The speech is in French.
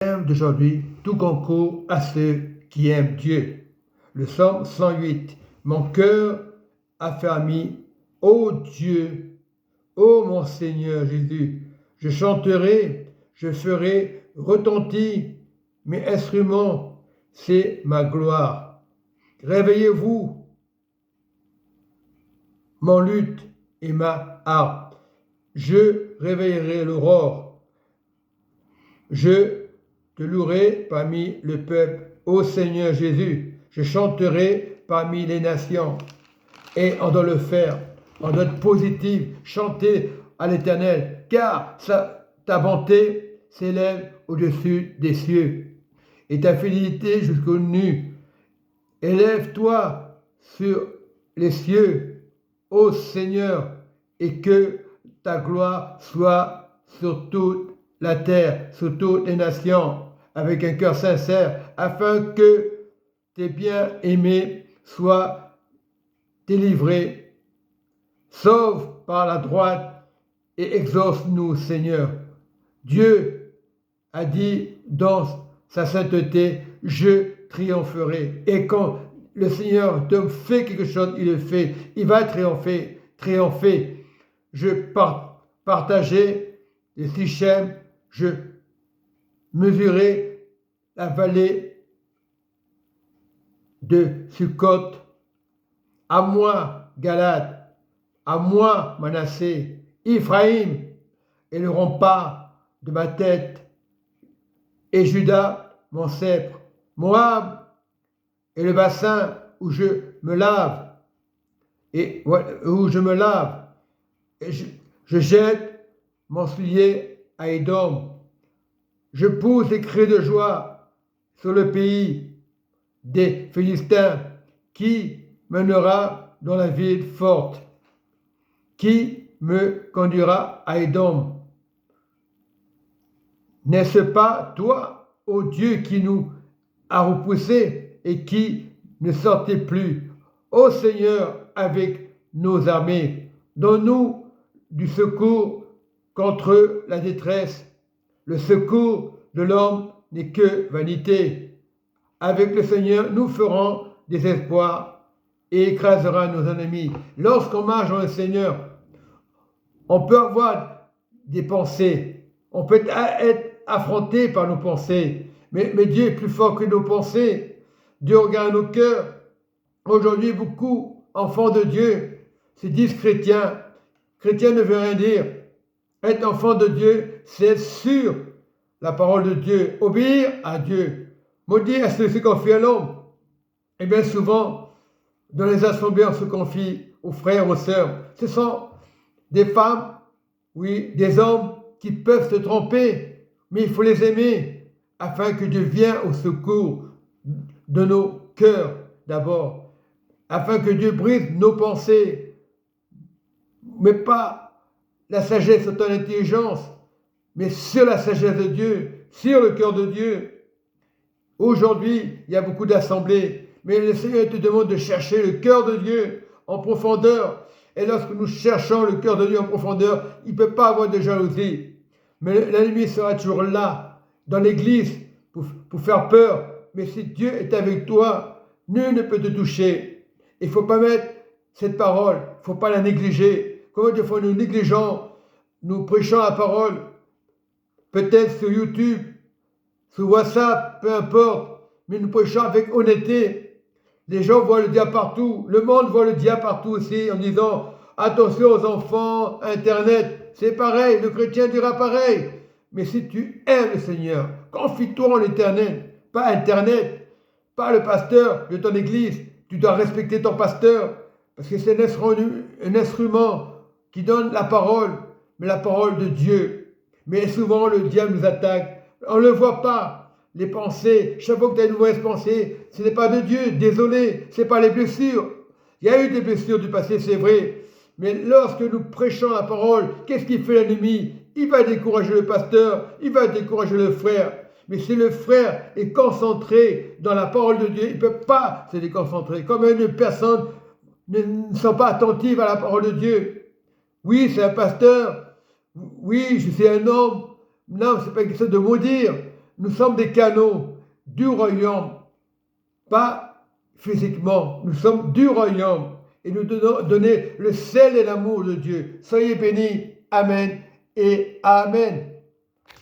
D'aujourd'hui, tout concourt à ceux qui aiment Dieu. Le psaume 108. Mon cœur affermi, ô Dieu, ô mon Seigneur Jésus, je chanterai, je ferai retentir mes instruments, c'est ma gloire. Réveillez-vous, mon luth et ma harpe. Je réveillerai l'aurore. Je te louerai parmi le peuple, ô Seigneur Jésus. Je chanterai parmi les nations. Et on doit le faire en note positive, chanter à l'Éternel, car ta bonté s'élève au-dessus des cieux, et ta fidélité jusqu'aux nues. Élève-toi sur les cieux, ô Seigneur, et que ta gloire soit sur toute la terre, sur toutes les nations, avec un cœur sincère, afin que tes bien-aimés soient délivrés. Sauve par la droite et exauce-nous, Seigneur. Dieu a dit dans sa sainteté, je triompherai. Et quand le Seigneur te fait quelque chose, il le fait. Il va triompher. Je partageai les Sichem, je mesurai la vallée de Sukkot. À moi, Galate, à moi, Manassé, Ephraïm est le rempart de ma tête, et Juda, mon sceptre, Moab est le bassin où je me lave, et je jette mon soulier à Édom. Je pousse des cris de joie sur le pays des Philistins. Qui mènera dans la ville forte? Qui me conduira à Édom? N'est-ce pas toi, ô Dieu, qui nous a repoussés et qui ne sortait plus? Ô Seigneur, avec nos armées, donne-nous du secours contre la détresse. Le secours de l'homme n'est que vanité. Avec le Seigneur, nous ferons des espoirs et écrasera nos ennemis. Lorsqu'on marche dans le Seigneur, on peut avoir des pensées, on peut être affronté par nos pensées, mais Dieu est plus fort que nos pensées. Dieu regarde nos cœurs. Aujourd'hui, beaucoup, enfants de Dieu, se disent chrétiens. Chrétien ne veut rien dire. Être enfant de Dieu, c'est être sûr la parole de Dieu, obéir à Dieu. Maudit à ceux qui se confient à l'homme. Et bien souvent, dans les assemblées, on se confie aux frères, aux sœurs. Ce sont des femmes, oui, des hommes qui peuvent se tromper, mais il faut les aimer afin que Dieu vienne au secours de nos cœurs d'abord, afin que Dieu brise nos pensées, mais pas la sagesse de ton intelligence, mais sur la sagesse de Dieu, sur le cœur de Dieu. Aujourd'hui, il y a beaucoup d'assemblées, mais le Seigneur te demande de chercher le cœur de Dieu en profondeur. Et lorsque nous cherchons le cœur de Dieu en profondeur, il ne peut pas avoir de jalousie. Mais l'ennemi sera toujours là, dans l'église, pour faire peur. Mais si Dieu est avec toi, nul ne peut te toucher. Il ne faut pas mettre cette parole, il ne faut pas la négliger. Comment des fois nous négligeons, nous prêchons la parole, peut-être sur YouTube, sur WhatsApp, peu importe, mais nous prêchons avec honnêteté. Les gens voient le diable partout, le monde voit le diable partout aussi, en disant attention aux enfants, Internet, c'est pareil, le chrétien dira pareil. Mais si tu aimes le Seigneur, confie-toi en l'Éternel, pas Internet, pas le pasteur de ton église. Tu dois respecter ton pasteur, parce que c'est un instrument qui donne la parole, mais la parole de Dieu. Mais souvent le diable nous attaque. On ne le voit pas, les pensées. Chaque fois que tu as une mauvaise pensée, ce n'est pas de Dieu, désolé, ce n'est pas les blessures. Il y a eu des blessures du passé, c'est vrai. Mais lorsque nous prêchons la parole, qu'est-ce qu'il fait l'ennemi? Il va décourager le pasteur, il va décourager le frère. Mais si le frère est concentré dans la parole de Dieu, il ne peut pas se déconcentrer. Comme une personne ne sont pas attentives à la parole de Dieu. Oui, c'est un pasteur. Oui, je suis un homme. Non, ce n'est pas quelque chose de maudire. nous sommes des canaux du royaume, pas physiquement, nous sommes du royaume et nous devons donner le sel et l'amour de Dieu. Soyez bénis. Amen et Amen.